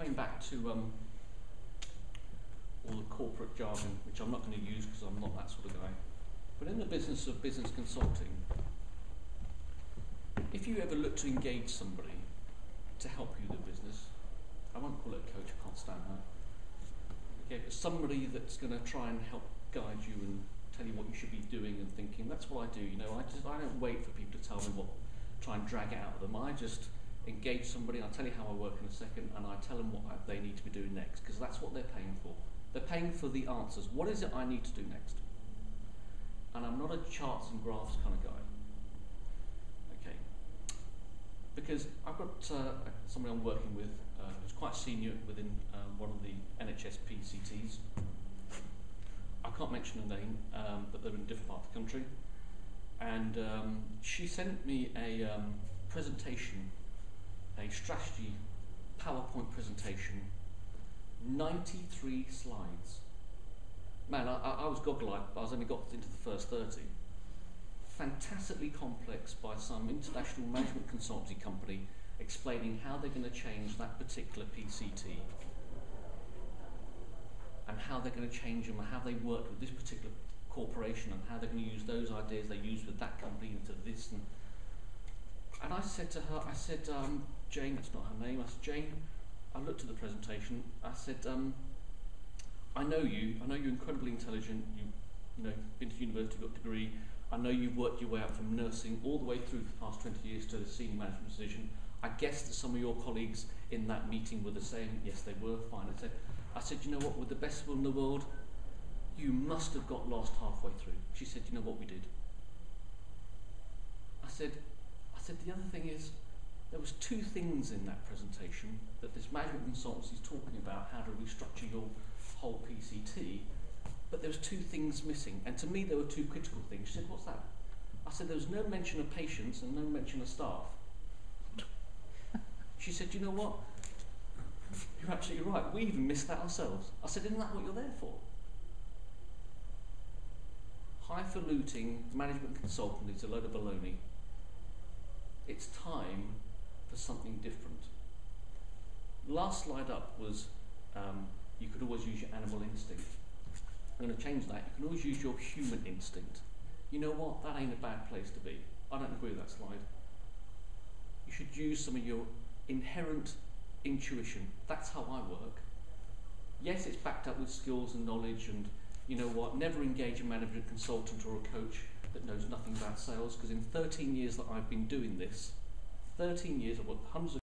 coming back to all the corporate jargon, which I'm not going to use because I'm not that sort of guy. But in the business of business consulting, if you ever look to engage somebody to help you with the business, I won't call it a coach, I can't stand that. Okay, but somebody that's going to try and help guide you and tell you what you should be doing and thinking. That's what I do. You know, I don't wait for people to tell me what, try and drag it out of them. I just engage somebody. I'll tell you how I work in a second, and I tell them what they need to be doing next, because that's what they're paying for. They're paying for the answers. What is it I need to do next? And I'm not a charts and graphs kind of guy. Okay, because I've got somebody I'm working with who's quite senior within one of the NHS PCTs. I can't mention her name, but they're in a different part of the country. And she sent me a presentation, a strategy PowerPoint presentation, 93 slides. Man, I was goggle-eyed, but I was only got into the first 30. Fantastically complex by some international management consultancy company explaining how they're going to change that particular PCT and how they're going to change them and how they work with this particular corporation and how they're going to use those ideas they use with that company into this. And I said to her, I said, Jane, that's not her name, I said, Jane, I looked at the presentation, I said, I know you're incredibly intelligent, you know, been to university, got a degree, I know you've worked your way up from nursing all the way through the past 20 years to the senior management position. I guess that some of your colleagues in that meeting were the same. Yes, they were, fine. I said, you know what, with the best will in the world, you must have got lost halfway through. She said, you know what we did? I said, the other thing is, there was two things in that presentation that this management consultancy is talking about, how to restructure your whole PCT, but there was two things missing. And to me, there were two critical things. She said, what's that? I said, there was no mention of patients and no mention of staff. She said, you know what? You're absolutely right. We even missed that ourselves. I said, isn't that what you're there for? Highfalutin management consultant is a load of baloney. It's time for something different. Last slide up was you could always use your animal instinct. I'm going to change that. You can always use your human instinct. You know what? That ain't a bad place to be. I don't agree with that slide. You should use some of your inherent intuition. That's how I work. Yes, it's backed up with skills and knowledge, and you know what? Never engage a management consultant or a coach that knows nothing about sales, because in 13 years that I've been doing this, 13 years, I've got hundreds of